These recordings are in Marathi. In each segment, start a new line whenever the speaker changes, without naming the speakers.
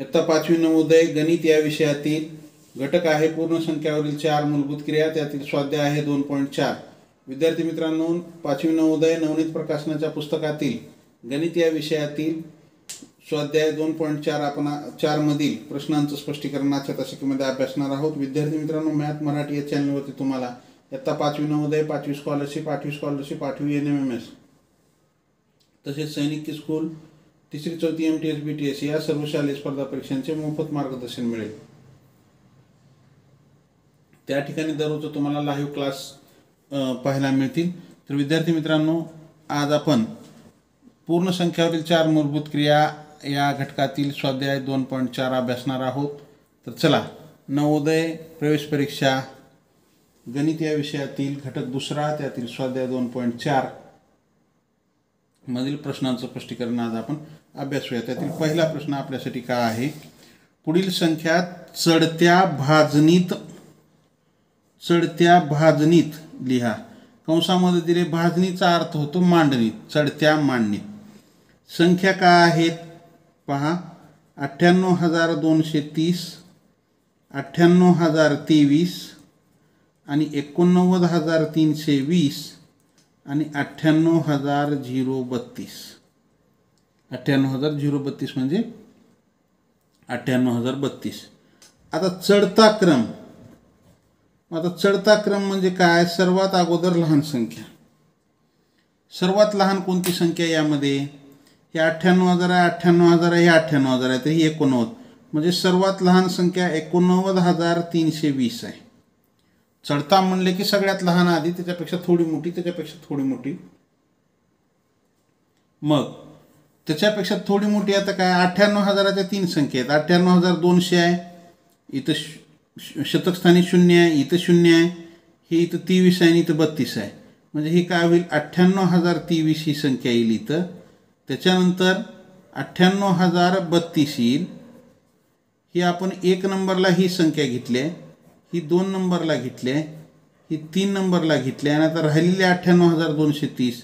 इयत्ता 5वी नवोदय गणित या विषयातील घटक आहे पूर्ण संख्यावरील 4 मूलभूत क्रिया, त्यातील स्वाध्याय आहे 2.4. विद्यार्थी मित्रांनो, 5वी नवोदय नवनीत प्रकाशनाच्या पुस्तकातील गणित या विषयातील स्वाध्याय 2.4 आपण 4 मधील प्रश्नांचं स्पष्टीकरण आजच्या तासिकेमध्ये अभ्यासणार आहोत. विद्यार्थी मित्रांनो, मॅथ मराठी या चॅनलवरती तुम्हाला इयत्ता 5वी नवोदय, 5वी स्कॉलरशिप, 8वी NMMS तसेच सैनिक स्कूल, 3री 4थी MTS BTS या सर्व शालेय स्पर्धा परीक्षांचे मोफत मार्गदर्शन मिळेल. त्या ठिकाणी दररोज तुम्हाला लाईव्ह क्लास पाहायला मिळतील. तर विद्यार्थी मित्रांनो, आज आपण पूर्ण संख्यावरील 4 मूलभूत क्रिया या घटकातील स्वाध्याय 2.4 अभ्यासणार आहोत. तर चला, नवोदय प्रवेश परीक्षा गणित या विषयातील घटक दुसरा, त्यातील स्वाध्याय 2.4 मधील प्रश्नांचं स्पष्टीकरण आज आपण अभ्यासूया. त्यातील पहिला प्रश्न आपल्यासाठी काय आहे? पुढील संख्या चढत्या भाजणीत लिहा. कंसामध्ये दिले भाजणीचा अर्थ होतो मांडणीत, चढत्या मांडणीत. संख्या काय आहेत पहा. 98,230, 98,023 आणि 89,320 आणि 98,032. 98,032 म्हणजे 98,032. आता चढता क्रम. आता चढता क्रम म्हणजे काय? सर्वात अगोदर लहान संख्या. सर्वात लहान कोणती संख्या यामध्ये? हे 98,000 आहे, 98,000 आहे, हे 98,000 आहे, तर ही 89. म्हणजे सर्वात लहान संख्या 89,320 आहे. चढता म्हणले की सगळ्यात लहान आधी, त्याच्यापेक्षा थोडी मोठी, त्याच्यापेक्षा थोडी मोठी, मग त्याच्यापेक्षा थोडी मोठी. आता काय? 98,000च्या 3 संख्या आहेत. 98,200 आहे, इथं शतकस्थानी 0 आहे, इथं 0 आहे, हे इथं 23 आहे आणि इथं 32 आहे. म्हणजे हे काय होईल? 98,023 ही संख्या येईल इथं. त्याच्यानंतर 98,032 येईल. ही आपण 1 नंबरला ही संख्या घेतली आहे, ही 2 नंबरला घेतली आहे, ही 3 नंबरला घेतली आहे, आणि आता राहिलेली 98,230,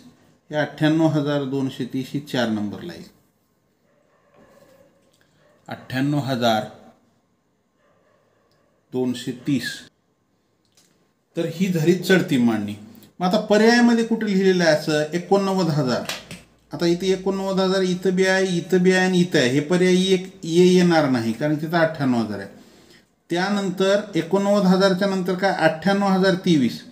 हे 98,230 ही 4 नंबरला येईल. 98,230. तर ही झाली चढती मांडणी. मग आता पर्यायामध्ये कुठे लिहिलेलं आहे असं? 89,000. आता इथे 89,000 इथं बी आहे, इथं बी आहे आणि इथं आहे. हे पर्याय येणार नाही, कारण तिथं 98,000 आहे. त्यानंतर 89,000च्या नंतर काय? 98,023,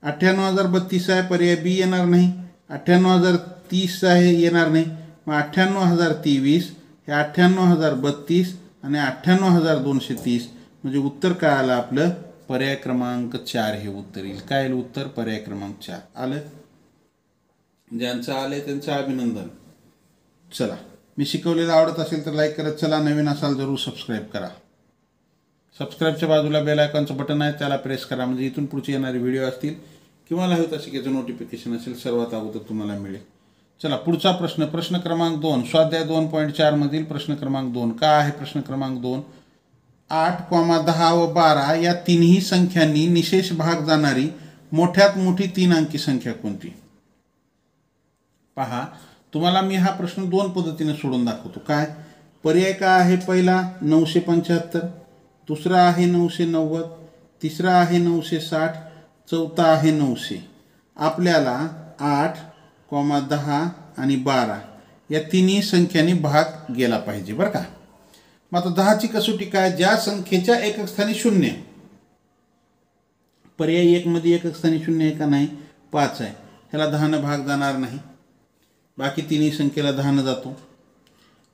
98,032 आहे, पर्याय बी येणार नाही. 98,030 आहे, येणार नाही. मग 98,023, हे 98,032 आणि 98,230. म्हणजे उत्तर काय आलं आपलं? पर्याय क्रमांक 4 हे उत्तर येईल. काय येईल उत्तर? पर्याय क्रमांक 4 आलं. ज्यांचं आलंय त्यांचं अभिनंदन. चला, मी शिकवलेलं आवडत असेल तर लाईक करत चला. नवीन असाल जरूर सबस्क्राईब करा. सबस्क्राईबच्या बाजूला बेल आयकॉनचं बटन आहे, त्याला प्रेस करा, म्हणजे इथून पुढचे येणारे व्हिडिओ असतील किंवा लाईव्ह तासिकेचं नोटिफिकेशन असेल सर्वात अगोदर तुम्हाला मिळेल. चला, पुढचा प्रश्न, प्रश्न क्रमांक 2, स्वाध्याय 2.4 मधील प्रश्न क्रमांक 2. काय आहे प्रश्न क्रमांक 2? 8, 10 व 12 या तिन्ही संख्यांनी निशेष भाग जाणारी मोठ्यात मोठी 3 अंकी संख्या कोणती? पहा, तुम्हाला मी हा प्रश्न 2 पद्धतीने सोडून दाखवतो. काय पर्याय काय आहे? पहिला 975, दुसरा आहे 990, तिसरा आहे 960, चौथा आहे 900. आपल्याला 8, 10 आणि 12 या तिन्ही संख्यांनी भाग गेला पाहिजे बरं का. मग आता 10ची कसोटी काय? ज्या संख्येच्या एकक स्थानी 0. पर्याय 1 मध्ये एकक स्थानी 0 आहे का? नाही, 5 आहे. ह्याला 10 भाग जाणार नाही. बाकी तिन्ही संख्येला 10 जातो.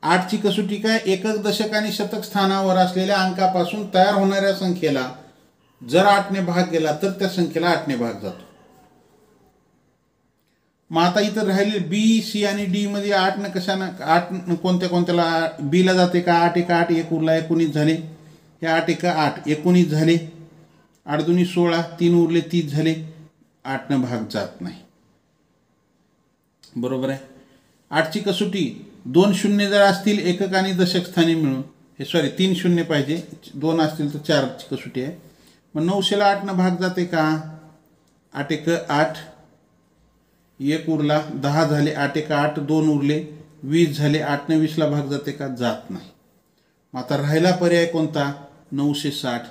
8ची कसोटी काय? एकक, दशक आणि शतक स्थानावर असलेल्या अंकापासून तयार होणाऱ्या संख्येला जर 8ने भाग गेला तर त्या संख्येला 8ने भाग जातो. मग आता इथं राहिले बी, सी आणि डी मध्ये 8 कशानं? 8 कोणत्याला? बीला जाते का? 8 1 8, 1 उरला 19 झाले. हे 8 1 8, 19 झाले. 8 2 16, 3 उरले 30 झाले. 8ने भाग जात नाही. बरोबर आहे. 8ची कसोटी 2 शून्य जर असतील एकक आणि दशक स्थानी मिळून, हे 3 शून्य पाहिजे, 2 असतील तर 4ची कसोटी आहे. मग 900ला 8ने भाग जाते का? 8 1 8, 1 उरला, 10 झाले. 8 1 8, 2 उरले, 20 झाले. 8ने 20ला भाग जाते का? जात नाही. मग आता राहिला पर्याय कोणता 960.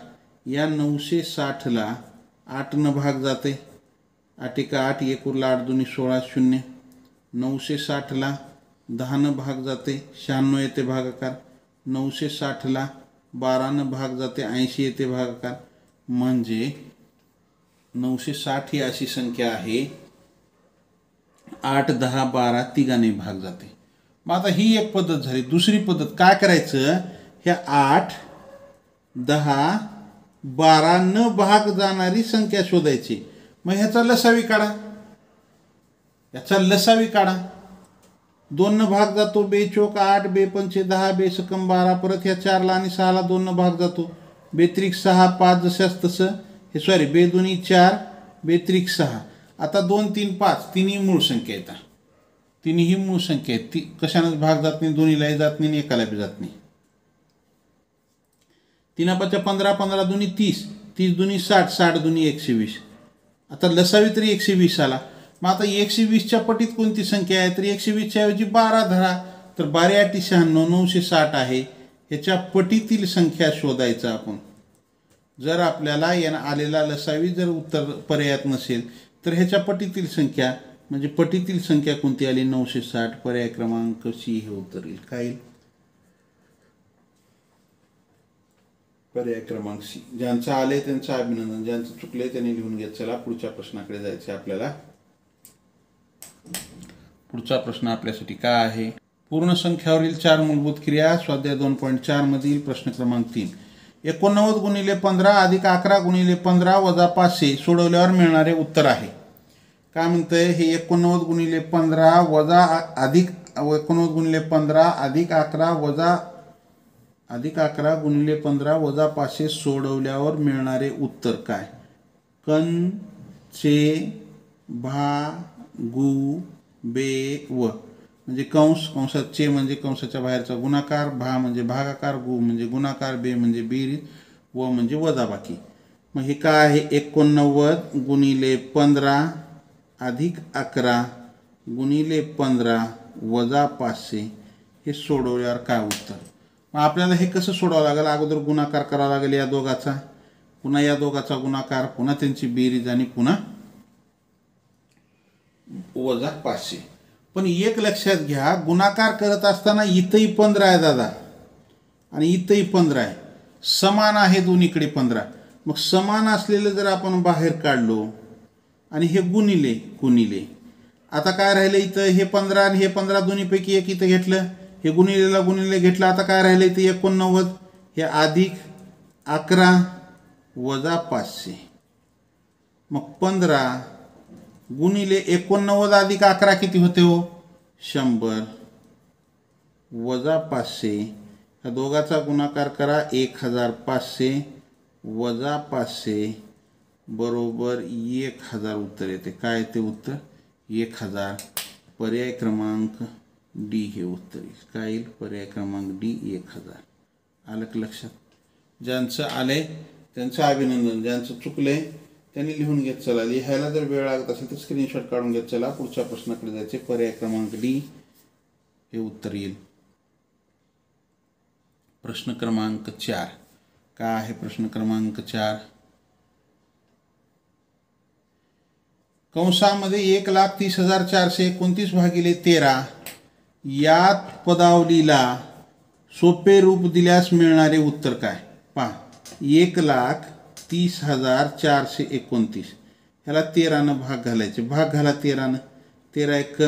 या 960ला 8 भाग जाते. 8 एका 8, 1 उरला 8 दुनी 16 0. 960ला 10 भाग जाते. 96 येते भागाकार. 960ला 12 भाग जाते. 80 येते भागाकार. म्हणजे 960 ही अशी संख्या आहे 8, 10, 12 तिघांनी भाग जाते. मग आता ही एक पद्धत झाली. दुसरी पद्धत काय करायचं, ह्या 8, 10, 12 न भाग जाणारी संख्या शोधायची. मग ह्याचा लसावी काढा. याचा लसावी काढा. 2 न भाग जातो. 2 चौक 8, 2 पंचे 10, 2 सकम 12. परत ह्या 4ला आणि 6ला 2 न भाग जातो. 2 त्रिक 6, 5 जशाच तसं. हे सॉरी 2 दुनी 4, 2 त्रिक 6. आता 2, 3, 5 तिन्ही मूळ संख्या येतात. तिन्ही मूळ संख्या आहेत. ती कशानंच भाग जात नाही. दोन्हीलाही जात नाही आणि एकाला बी जात नाही. 3 5 15, 15 दुनी 30, 30 दुनी 60, 60 दुनी 120. आता लसावी तरी 120 आला. मग आता 120च्या पटीत कोणती संख्या आहे, तर 120च्या ऐवजी 12 धरा. तर 12 8 96, 960 आहे. ह्याच्या पटीतील संख्या शोधायचा आपण. जर आपल्याला या आलेला लसावी जर उत्तर पर्यायात नसेल तर ह्याच्या पटीतील संख्या म्हणजे पटीतील संख्या कोणती आली 960. पर्याय क्रमांक सी हे उत्तर येईल. काय येईल? पर्याय क्रमांक सी. ज्यांचं आले त्यांचं अभिनंदन. ज्यांचं चुकले त्यांनी लिहून घेत. चला पुढच्या प्रश्नाकडे जायचं आपल्याला. पुढचा प्रश्न आपल्यासाठी काय आहे? पूर्ण संख्यावरील 4 मूलभूत क्रिया. स्वाध्याय 2.4 मधील प्रश्न क्रमांक 3. 89 गुणिले 15 अधिक 11 गुणिले 15 वजा 500 सोडवल्यावर मिळणारे उत्तर आहे. काय म्हणतंय? हे 89 गुणिले 15 वजा अधिक 89 गुणिले 15 अधिक 11 वजा अधिक 11 गुणिले 15 वजा 500 सोडवल्यावर मिळणारे उत्तर काय? कन चे भागू बे व म्हणजे कंस, कंसात चे म्हणजे कंसाच्या बाहेरचा गुणाकार, भा म्हणजे भागाकार, गु म्हणजे गुणाकार, बे म्हणजे बेरीज, व म्हणजे वजाबाकी. मग हे काय आहे? 89 गुणिले 15 अधिक 11 गुणिले 15 वजा 500 हे सोडवल्यावर काय उत्तर? मग आपल्याला हे कसं सोडवावं लागेल? अगोदर गुणाकार करावा लागेल या दोघाचा, पुन्हा या दोघाचा गुणाकार, पुन्हा त्यांची बेरीज आणि पुन्हा वजा 500. पण एक लक्षात घ्या, गुणाकार करत असताना इथंही 15 आहे दादा आणि इथंही 15 आहे. समान आहे दोन्हीकडे 15. मग समान असलेलं जर आपण बाहेर काढलो आणि हे गुणिले गुणिले, आता काय राहिलं इथं? हे 15 आणि हे 15 दोन्हीपैकी एक इथं घेतलं. हे गुणिलेला गुणिले घेतलं. आता काय राहिलं इथं? 89. हे अधिक 11 वजा 500. मग 15 गुणिले 89 अधिक 11 किती होते हो? 100 वजा 500. ह्या दोघाचा गुणाकार करा. 1500 वजा 500 बरोबर 1000 उत्तर येते. काय येते उत्तर? 1000. पर्याय क्रमांक डी हे उत्तर येईल. काय येईल? पर्याय क्रमांक डी 1000. आलं का लक्षात? ज्यांचं आलंय त्यांचं अभिनंदन. ज्यांचं चुकलंय त्यांनी लिहून घेत चला. लिहायला जर वेळ लागत असेल तर स्क्रीनशॉट काढून घेत चला. पुढच्या प्रश्नाकडे जायचे. पर्याय क्रमांक डी हे उत्तर येईल. प्रश्न क्रमांक 4. काय आहे प्रश्न क्रमांक 4? कंसामध्ये 1,30,429 भागिले 13 यात पदावलीला सोपे रूप दिल्यास मिळणारे उत्तर काय? पहा, 1,30,429 ह्याला 13 भाग घालायचे. भाग घाला 13. 13 1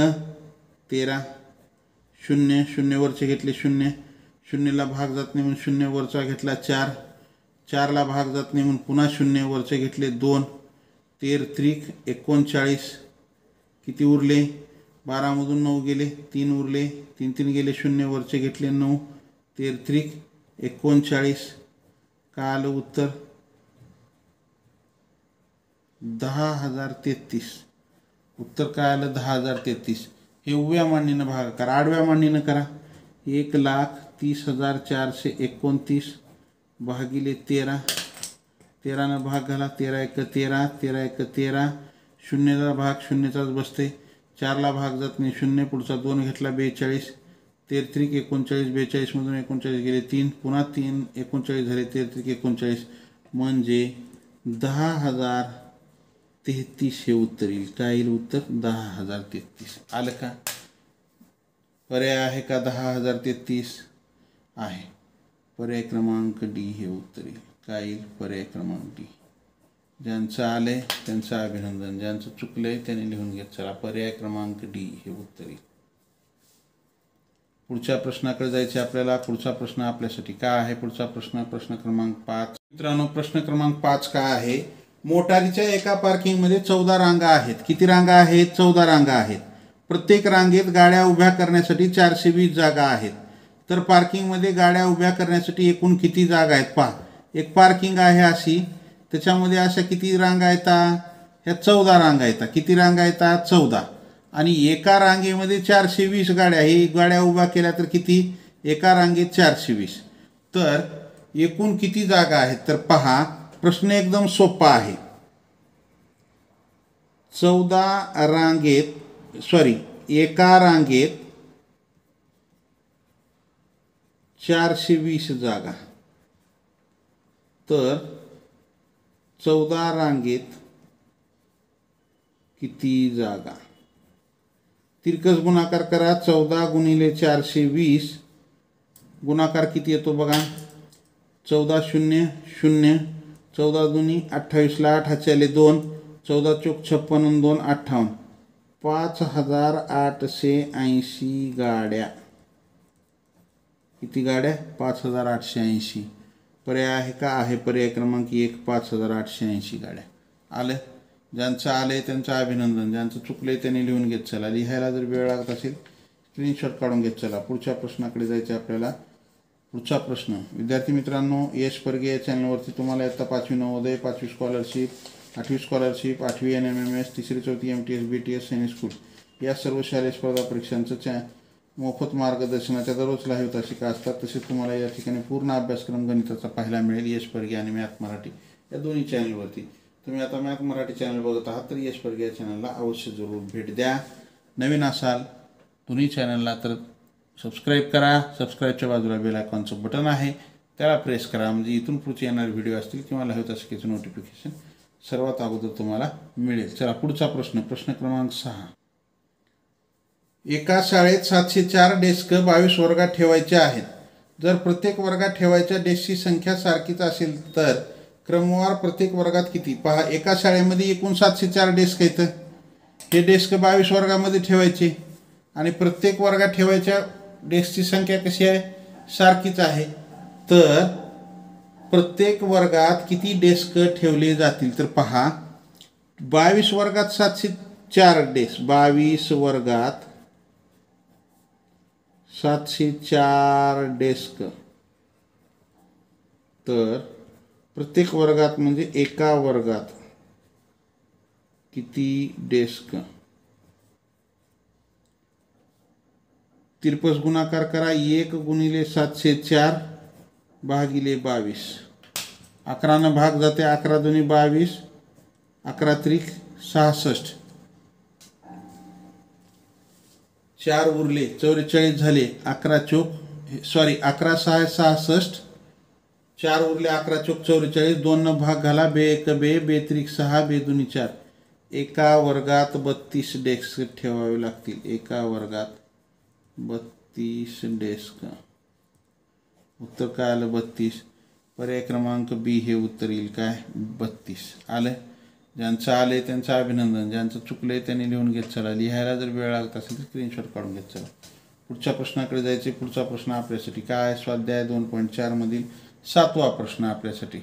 13. 0 0 वरचे घेतले 0. 0ला भाग जात नाही म्हणून 0 वरचा घेतला 4. 4ला भाग जात नाही म्हणून पुन्हा 0 वरचे घेतले 2. 13 त्रिक 39. किती उरले? 12 मधून 9 गेले. 3 उरले. 3 3 गेले. 0 वरचे घेतले 9. 13 त्रिक 39. काय आलं उत्तर? 10,033. उत्तर काय आलं? 10,033. हे उभ्या मांडणीनं भागाकार. आडव्या मांडणीनं करा. 1,30,429 भागिले 13. 13 भाग घाला. 13 1 13. 13 1 13. 0ला भाग 0चाच बसते. 4ला भाग जात नाही 0. पुढचा 2 घेतला 42. 33 39 42 मधून 39 गेले 3 पुन्हा 3 39 झाले 33 39 म्हणजे 10,033 हे उत्तर येईल. काय येईल उत्तर? 10,033. आलं का? पर्याय आहे का 10,033? आहे. पर्याय क्रमांक डी हे उत्तर येईल. काय येईल? पर्याय क्रमांक डी. ज्यांचं आलंय त्यांचं अभिनंदन, ज्यांचं चुकलंय त्यांनी लिहून घेत चला. पर्याय क्रमांक डी हे उत्तर येईल. पुढच्या प्रश्नाकडे जायचे आपल्याला. पुढचा प्रश्न आपल्यासाठी काय आहे? पुढचा प्रश्न क्रमांक 5. मित्रांनो, प्रश्न क्रमांक 5 काय आहे? मोटारीच्या एका पार्किंगमध्ये 14 रांगा आहेत. किती रांगा आहेत? 14 रांगा आहेत. प्रत्येक रांगेत गाड्या उभ्या करण्यासाठी 420 जागा आहेत. तर पार्किंगमध्ये गाड्या उभ्या करण्यासाठी एकूण किती जागा आहेत? पहा, एक पार्किंग आहे अशी, त्याच्यामध्ये अशा किती रांगा येतात? ह्या 14 रांगा येतात. किती रांगा येतात? 14. आणि एका रांगेमध्ये 420 गाड्या. ही गाड्या उभ्या केल्या तर किती? एका रांगेत 420. तर एकूण किती जागा आहेत? तर पहा, प्रश्न एकदम सोपा आहे. 14 रांगेत एका रांगेत 420 जागा. तर 14 रांगेत किती जागा? तिरकस गुणाकार करा. 14 गुणिले 420 गुणाकार किती येतो बघा? 14 शून्य शून्य, 14 दुनी 28 ला 8 हाच्याले 2, 14 चोक 56 आणि 2 58, 5,880 गाड्या. किती गाड्या? 5,880. पर्याय आहे का? आहे. पर्याय क्रमांक 1 5,880 गाड्या. आलं? ज्यांचं आलंय त्यांचं अभिनंदन, ज्यांचं चुकलंय त्यांनी लिहून घेत चला. लिहायला जर वेळ लागत असेल स्क्रीनशॉट काढून घेत चला. पुढच्या प्रश्नाकडे जायचं आपल्याला. पुढचा प्रश्न, विद्यार्थी मित्रांनो, यश परगे या चॅनलवरती तुम्हाला इयत्ता 5वी नवोदय, 5वी स्कॉलरशिप, 8वी स्कॉलरशिप, 8वी NMMS, 3री 4थी MTS BTS सैनिक स्कूल या सर्व शालेय स्पर्धा परीक्षांचं मोफत मार्गदर्शनाच्या दररोज लाईव्ह तासिका असतात. तसेच तुम्हाला या ठिकाणी पूर्ण अभ्यासक्रम गणिताचा पाहायला मिळेल यश परगे आणि मॅथ मराठी या दोन्ही चॅनलवरती. तुम्ही आता मॅथ मराठी चॅनल बघत आहात तर यश परगे या चॅनलला अवश्य जरूर भेट द्या. नवीन असाल दोन्ही चॅनलला तर सबस्क्राईब करा. सबस्क्राईबच्या बाजूला बेल आयकॉनचं बटन आहे, त्याला प्रेस करा. म्हणजे इथून पुढचे येणारे व्हिडिओ असतील किंवा लाईव्ह तासिकेचं नोटिफिकेशन सर्वात अगोदर तुम्हाला मिळेल. चला पुढचा प्रश्न क्रमांक 6. एका शाळेत 704 डेस्क 22 वर्गात ठेवायचे आहेत. जर प्रत्येक वर्गात ठेवायच्या डेस्कची संख्या सारखीच असेल तर क्रमवार प्रत्येक वर्गात किती? पहा, एका शाळेमध्ये एकूण 704 डेस्क आहेत. हे डेस्क 22 वर्गामध्ये ठेवायचे आणि प्रत्येक वर्गात ठेवायच्या डेस्कची संख्या कशी आहे? सारखीच आहे. तर प्रत्येक वर्गात किती डेस्क ठेवले जातील? तर पहा, 22 वर्गात 704 डेस्क. 22 वर्गात 704 डेस्क. तर प्रत्येक वर्गात म्हणजे एका वर्गात किती डेस्क? तिरपस गुणाकार करा. 1 गुणिले 704 भागिले 22. 11 भाग जाते. 11 दुनी 22, 11 त्रिक 66, 4 उरले 44 झाले. 11 6 66, 4 उरले 11 चोक 44, 2 भाग घाला. 2 1 2, 2 त्रिक 6, 2 दुनी 4. एका वर्गात 32 डेस्क ठेवावे लागतील. एका वर्गात 32 डेस्क. उत्तर काय आलं? 32. पर्याय क्रमांक बी हे उत्तर येईल. काय? 32. आलं? ज्यांचं आलंय त्यांचं अभिनंदन, ज्यांचं चुकलंय त्यांनी लिहून घेत चला. लिहायला जर वेळ लागत असेल तर स्क्रीनशॉट काढून घेत चला. पुढच्या प्रश्नाकडे जायचे. पुढचा प्रश्न आपल्यासाठी काय? स्वाध्याय 2.4 मधील 7वा प्रश्न आपल्यासाठी.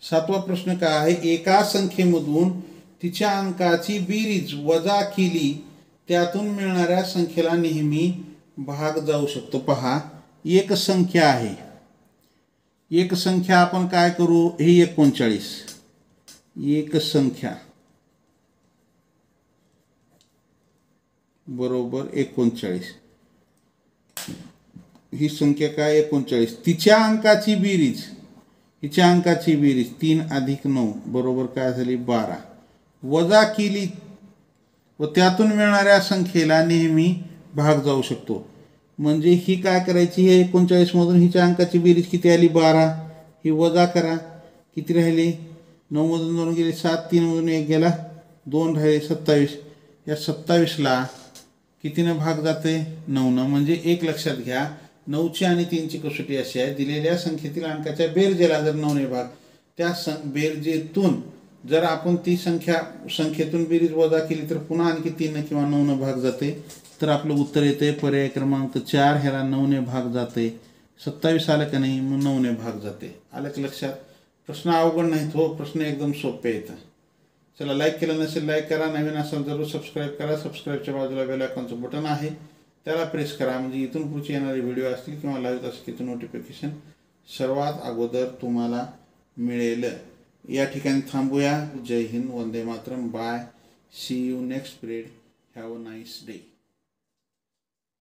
7वा प्रश्न काय आहे? एका संख्येमधून तिच्या अंकाची बेरीज वजा केली त्यातून मिळणाऱ्या संख्येला नेहमी भाग जाऊ शकतो. पहा, एक संख्या आहे. एक संख्या आपण काय करू? ही 39. एक संख्या बरोबर 39. ही संख्या काय? 39. तिच्या अंकाची बेरीज, हिच्या अंकाची बेरीज 3 अधिक 9 बरोबर काय झाली? 12. वजा केली व त्यातून मिळणाऱ्या संख्येला नेहमी भाग जाऊ शकतो. म्हणजे ही काय करायची, हे 39 मधून हिच्या अंकाची बेरीज किती आली 12, ही वजा करा, किती राहिली 9 मधून 2 गेले 7, 3 मधून 1 गेला 2 राहिले 27. या 27ला कितीनं भाग जाते 9नं. म्हणजे एक लक्षात घ्या, 9ची आणि 3ची कसोटी अशी आहे, दिलेल्या संख्येतील अंकाच्या बेरजेला जर 9ने भाग, त्या बेरजेतून जर आपण ती संख्येतून बेरीज वजा केली तर पुन्हा आणखी 3 किंवा 9 भाग जाते. तर आपलं उत्तर येते पर्याय क्रमांक 4, ह्याला 9ने भाग जाते. 27 आलं का नाही, मग 9ने भाग जाते. आलं की लक्षात. प्रश्न अवघड नाहीत हो, प्रश्न एकदम सोपे येतात. चला, लाईक केलं नसेल लाईक करा, नवीन असेल जरूर सबस्क्राईब करा. सबस्क्राईबच्या बाजूला बेल आयकॉनचं बटन आहे, त्याला प्रेस करा, म्हणजे इथून पुढचे येणारे व्हिडिओ असतील किंवा लाईव्ह असतील तिथून नोटिफिकेशन सर्वात अगोदर तुम्हाला मिळेल. या ठिकाणी थांबूया. जय हिंद, वंदे मातरम, bye, see you next period, have a nice day.